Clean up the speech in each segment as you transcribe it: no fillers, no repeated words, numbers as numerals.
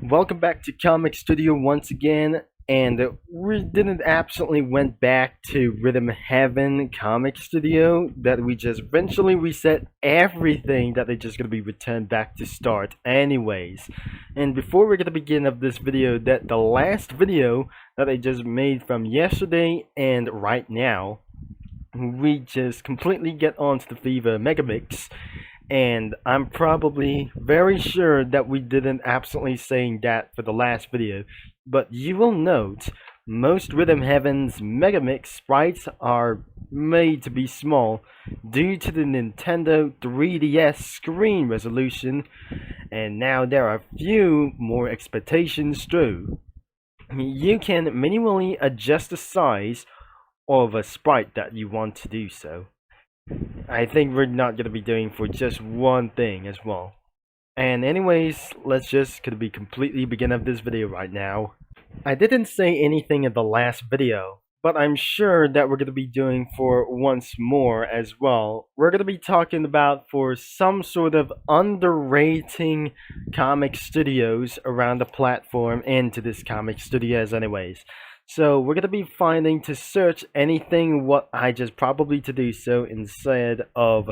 Welcome back to Comic Studio once again, and we didn't absolutely went back to Rhythm Heaven Comic Studio. That we just eventually reset everything that they're just gonna be returned back to start anyways. And before we're gonna begin of this video, that the last video that I just made from yesterday and right now, we just completely get onto the Fever Megamix, and I'm probably very sure that we didn't absolutely saying that for the last video, but you will note most Rhythm Heaven's Megamix sprites are made to be small due to the Nintendo 3DS screen resolution, and now there are few more expectations true. You can manually adjust the size of a sprite that you want to do so. I think we're not gonna be doing for just one thing as well. And anyways, let's just gonna be completely begin of this video right now. I didn't say anything in the last video, but I'm sure that we're gonna be doing for once more as well. We're gonna be talking about for some sort of underrating comic studios around the platform into this comic studios anyways. So we're gonna be finding to search anything what I just probably to do so instead of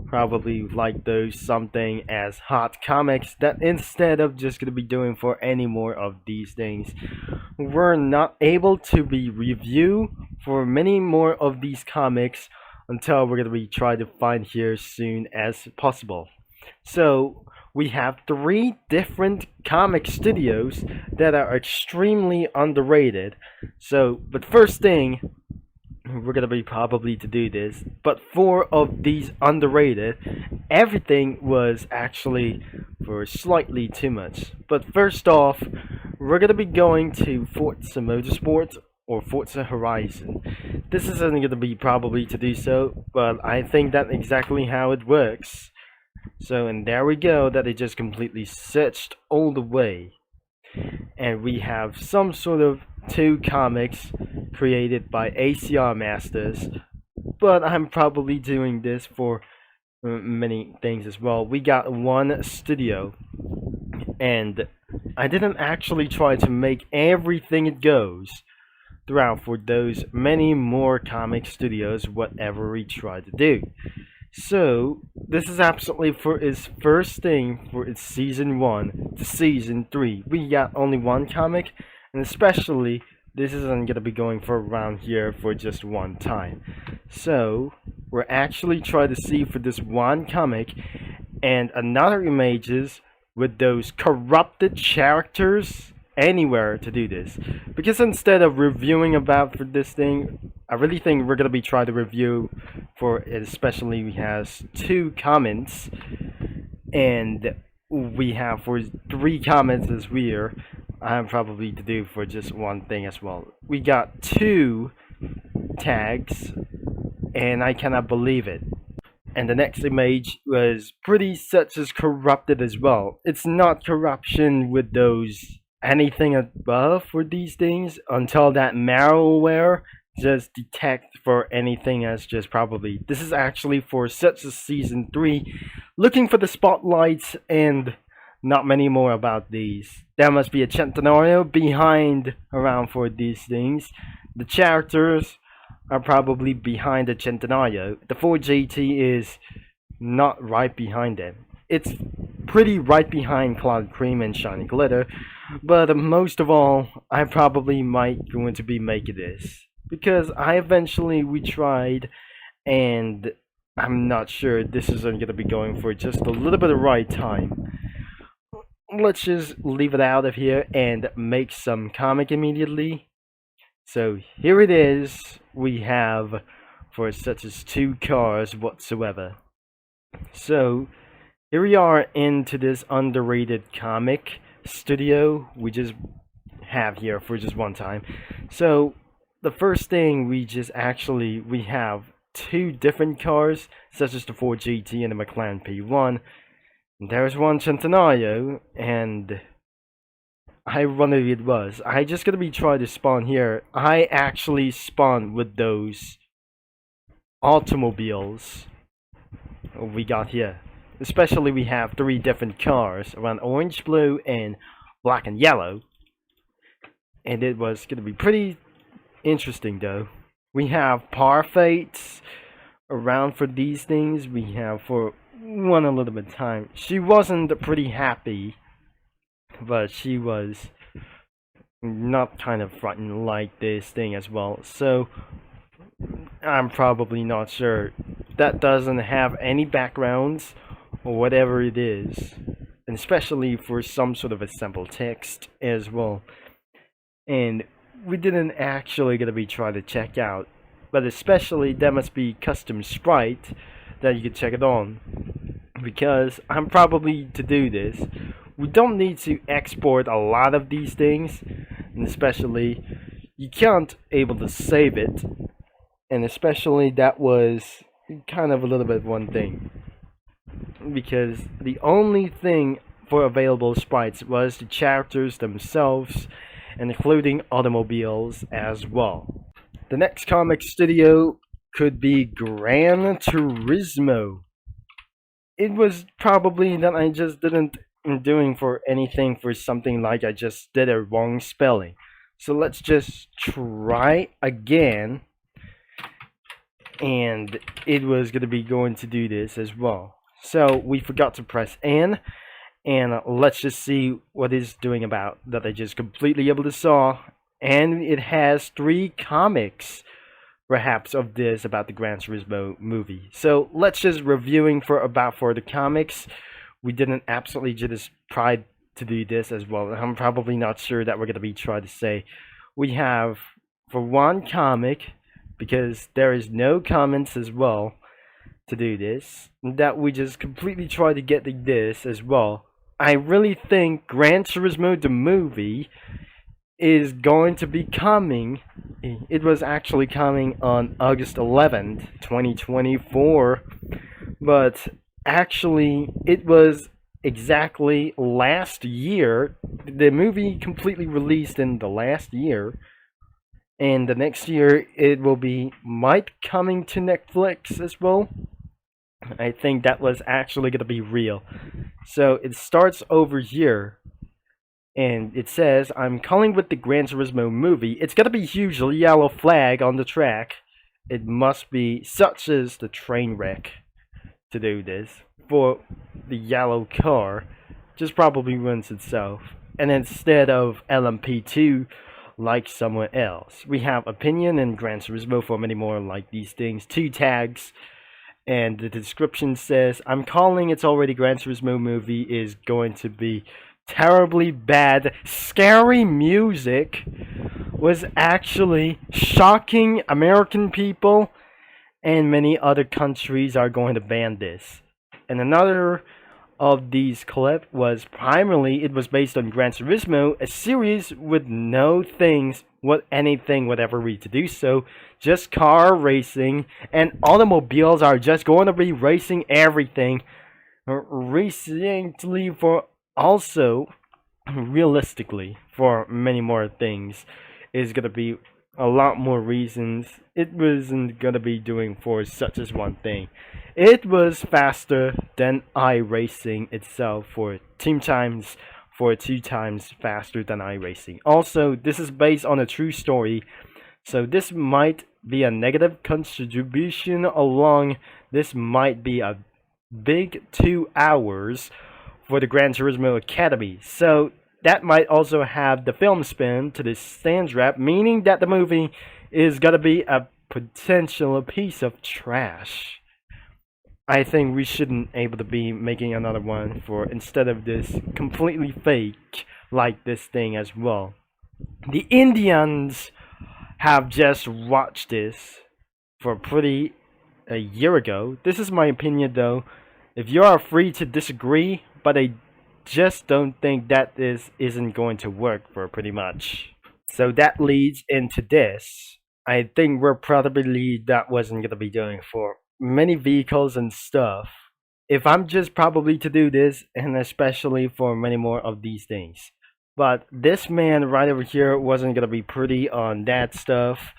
probably like those something as hot comics that instead of just gonna be doing for any more of these things. We're not able to be review for many more of these comics until we're gonna be trying to find here soon as possible. So we have three different comic studios that are extremely underrated. So, but first thing, we're gonna be probably to do this, but four of these underrated, everything was actually for slightly too much. But first off, we're gonna be going to Forza Motorsport or Forza Horizon. This isn't gonna be probably to do so, but I think that's exactly how it works. So, and there we go, that it just completely searched all the way. And we have some sort of two comics created by ACR Masters, but I'm probably doing this for many things as well. We got one studio, and I didn't actually try to make everything it goes throughout for those many more comic studios, whatever we try to do. So, this is absolutely for its first thing for its season 1 to season 3. We got only one comic, and especially this isn't gonna be going for around here for just one time. So, we're actually trying to see for this one comic and another images with those corrupted characters anywhere to do this, because instead of reviewing about for this thing, I really think we're gonna be trying to review for it, especially we has two comments, and we have for three comments as we're I'm probably to do for just one thing as well. We got two tags, and I cannot believe it. And the next image was pretty such as corrupted as well. It's not corruption with those anything above for these things until that malware just detect for anything as just probably this is actually for such as season 3 looking for the spotlights and not many more about these. There must be a centenario behind around for these things. The characters are probably behind the centenario. The 4GT is not right behind them. It's pretty right behind Cloud Cream and Shiny Glitter, but most of all, I probably might going to be making this because I eventually we tried, and I'm not sure this isn't gonna be going for just a little bit of right time. Let's just leave it out of here and make some comic immediately. So here it is. We have for such as two cars whatsoever. So here we are into this underrated comic studio we just have here for just one time. So the first thing we just actually we have two different cars such as the 4GT and the McLaren P1. There's one Centenario, and I wonder if it was. I just gonna be trying to spawn here. I actually spawned with those automobiles we got here. Especially we have three different cars around orange, blue, and black and yellow, and it was gonna be pretty interesting though. We have parfaits around for these things. We have for one a little bit of time. She wasn't pretty happy, but she was not kind of frightened like this thing as well. So I'm probably not sure. That doesn't have any backgrounds or whatever it is, and especially for some sort of a sample text as well. And we didn't actually gonna be trying to check out, but especially there must be custom sprite that you can check it on, because I'm probably to do this. We don't need to export a lot of these things, and especially you can't able to save it, and especially that was kind of a little bit one thing, because the only thing for available sprites was the characters themselves, including automobiles as well. The next comic studio could be Gran Turismo. It was probably that I just didn't doing for anything for something like I just did a wrong spelling. So let's just try again, and it was going to be going to do this as well. So we forgot to press N, and let's just see what it's doing about that I just completely able to saw. And it has 3 comics perhaps of this about the Gran Turismo movie. So let's just reviewing for the comics. We didn't absolutely just try to do this as well. I'm probably not sure that we're going to be trying to say. We have for one comic, because there is no comments as well to do this, that we just completely try to get this as well. I really think Gran Turismo the movie is going to be coming. It was actually coming on August 11th, 2024, but actually it was exactly last year. The movie completely released in the last year, and the next year it will be might coming to Netflix as well. I think that was actually going to be real. So it starts over here, and it says, I'm calling with the Gran Turismo movie. It's gonna be huge yellow flag on the track. It must be such as the train wreck to do this. For the yellow car, just probably runs itself. And instead of LMP2, like someone else. We have opinion and Gran Turismo for many more like these things. 2 tags. And the description says, I'm calling it's already Gran Turismo movie is going to be terribly bad. Scary music was actually shocking American people, and many other countries are going to ban this. And another of these clip was primarily it was based on Gran Turismo, a series with no things anything whatever we to do so, just car racing, and automobiles are just going to be racing everything recently for also realistically for many more things is gonna be a lot more reasons. It wasn't gonna be doing for such as one thing. It was faster than iRacing itself for 2 times faster than iRacing. Also, this is based on a true story, so this might be a negative contribution along. This might be a big 2 hours for the Gran Turismo Academy. So that might also have the film spin to the stand wrap, meaning that the movie is gonna be a potential piece of trash. I think we shouldn't able to be making another one for instead of this completely fake like this thing as well. The Indians have just watched this for a year ago. This is my opinion though. If you are free to disagree, but I just don't think that isn't going to work for pretty much. So that leads into this. I think we're probably that wasn't gonna be doing for many vehicles and stuff. If I'm just probably to do this, and especially for many more of these things. But this man right over here wasn't gonna be pretty on that stuff,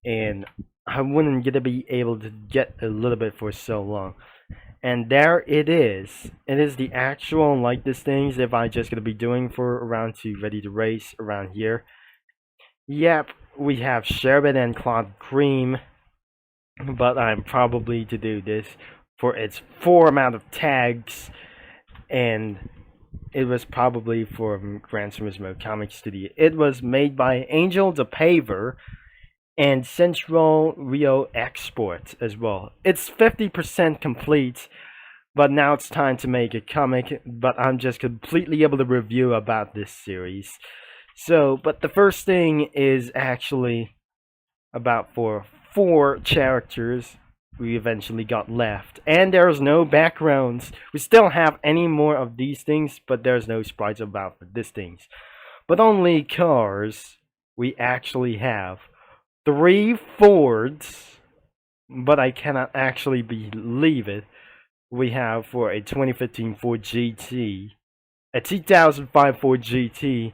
and I wouldn't gonna be able to get a little bit for so long. And there it is. It is the actual like this things if I just gonna be doing for around to ready to race around here. Yep, we have sherbet and cloud cream, but I'm probably to do this for its 4 amount of tags, and it was probably for Gran Turismo Comic Studio. It was made by Angel the Paver and Central Rio Export as well. It's 50% complete, but now it's time to make a comic, but I'm just completely able to review about this series. So, but the first thing is actually about for 4 characters we eventually got left. And there's no backgrounds. We still have any more of these things, but there's no sprites about these things. But only cars we actually have. 3 Fords, but I cannot actually believe it. We have for a 2015 Ford GT, a 2005 Ford GT,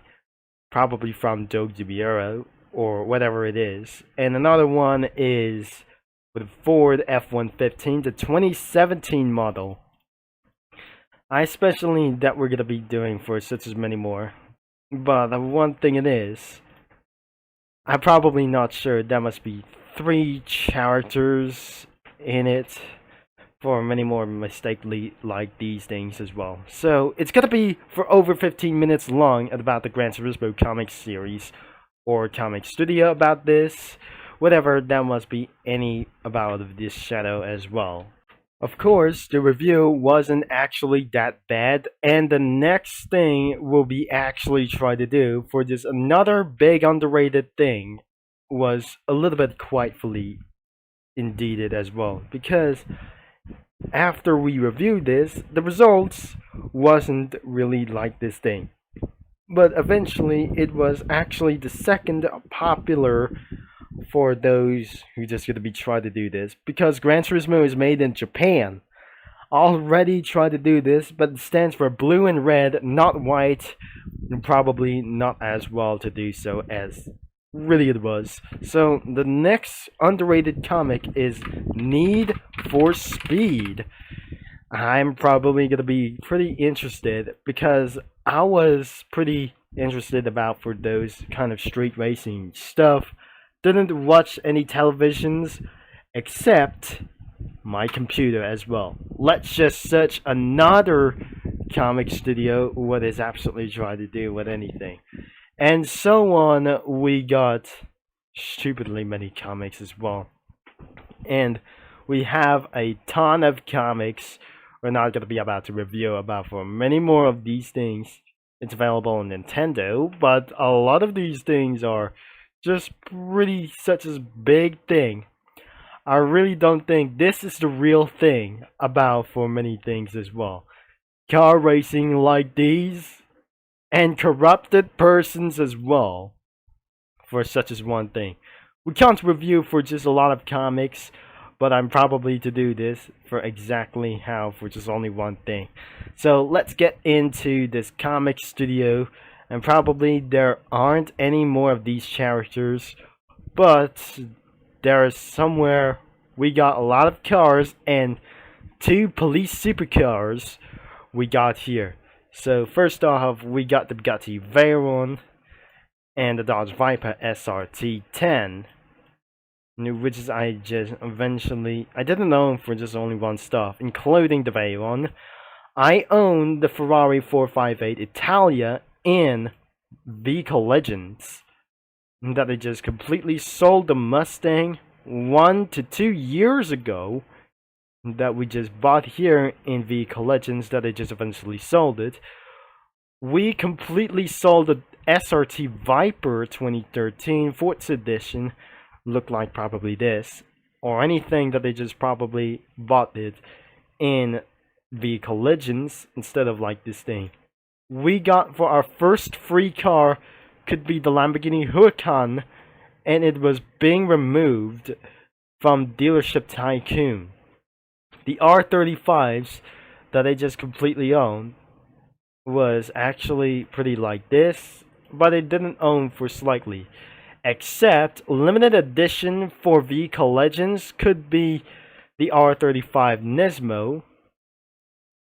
probably from Doug DiBiero or whatever it is, and another one is with Ford F-115, the 2017 model. I especially that we're gonna be doing for such as many more, but the one thing it is, I'm probably not sure. There must be 3 characters in it for many more mistakenly like these things as well. So it's gonna be for over 15 minutes long about the Gran Turismo comic series or comic studio about this. Whatever, there must be any about this shadow as well. Of course, the review wasn't actually that bad, and the next thing we'll be actually try to do for this another big underrated thing was a little bit quitefully indeed as well, because after we reviewed this, the results wasn't really like this thing. But eventually, it was actually the second popular for those who just gonna be trying to do this, because Gran Turismo is made in Japan. Already tried to do this, but it stands for blue and red, not white, and probably not as well to do so as really it was. So the next underrated comic is Need for Speed. I'm probably gonna be pretty interested because I was pretty interested about for those kind of street racing stuff. Didn't watch any televisions except my computer as well. Let's just search another comic studio what is absolutely trying to do with anything. And so on, we got stupidly many comics as well. And we have a ton of comics we're not going to be about to review about for many more of these things. It's available on Nintendo, but a lot of these things are just pretty such a big thing. I really don't think this is the real thing about for many things as well. Car racing like these, and corrupted persons as well, for such as one thing. We can't review for just a lot of comics, but I'm probably to do this for exactly how for just only one thing. So let's get into this comic studio, and probably there aren't any more of these characters, but there is somewhere we got a lot of cars and 2 police supercars we got here. So first off, we got the Bugatti Veyron and the Dodge Viper SRT10, which is I didn't own for just only one stuff, including the Veyron. I own the Ferrari 458 Italia in Vehicle Legends that I just completely sold the Mustang 1 to 2 years ago that we just bought here in Vehicle Legends that I just eventually sold it. We completely sold the SRT Viper 2013 4th edition, looked like probably this, or anything that they just probably bought it in Vehicle Legends instead of like this thing. We got for our first free car could be the Lamborghini Huracan, and it was being removed from Dealership Tycoon. The R35s that I just completely owned was actually pretty like this, but I didn't own for slightly. Except limited edition for Vehicle Legends could be the R35 Nismo,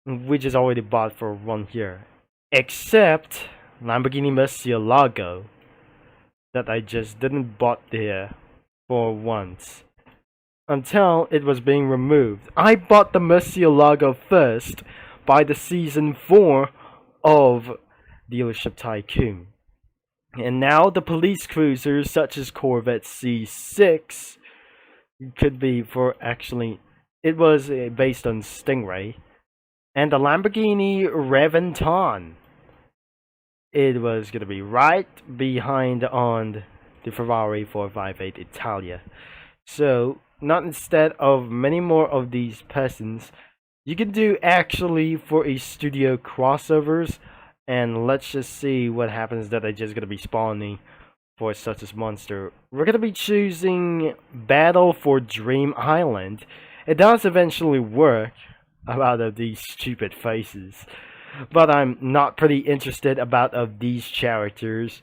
we just already bought for 1 year. Except Lamborghini Murcielago that I just didn't bought there for once until it was being removed. I bought the Murcielago first by the season 4 of Dealership Tycoon. And now the police cruisers such as Corvette C6 could be for actually it was based on Stingray, and the Lamborghini Reventon. It was gonna be right behind on the Ferrari 458 Italia. So not instead of many more of these persons, you can do actually for a studio crossovers, and let's just see what happens that I just gonna be spawning for such as monster. We're gonna be choosing Battle for Dream Island. It does eventually work out of these stupid faces, but I'm not pretty interested about of these characters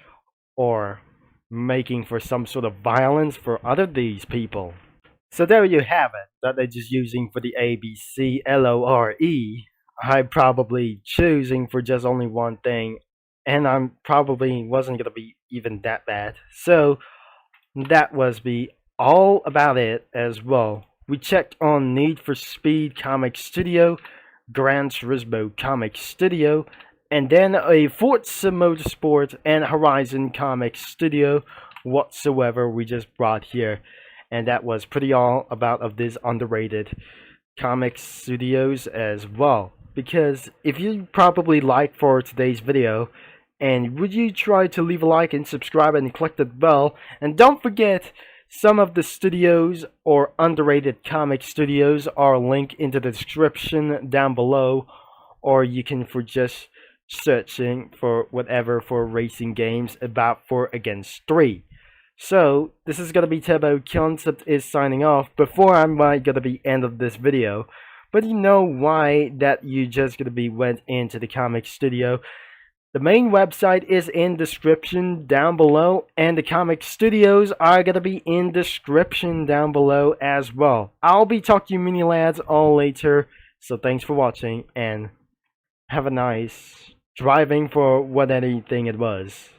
or making for some sort of violence for other these people. So there you have it, that they're just using for the ABCLORE. I'm probably choosing for just only one thing, and I'm probably wasn't gonna be even that bad. So that was be all about it as well. We checked on Need for Speed Comic Studio, Gran Turismo Comic Studio, and then a Forza Motorsport and Horizon Comic Studio whatsoever we just brought here. And that was pretty all about of these underrated comic studios as well. Because if you probably like for today's video, and would you try to leave a like and subscribe and click the bell, and don't forget some of the studios or underrated comic studios are linked into the description down below, or you can for just searching for whatever for racing games about 4 Against 3. So this is gonna be Turbo Concept is signing off before I'm gonna be end of this video. But you know why that you just gonna be went into the comic studio. The main website is in description down below, and the comic studios are gonna be in description down below as well. I'll be talking to you mini lads all later. So thanks for watching and have a nice driving for what anything it was.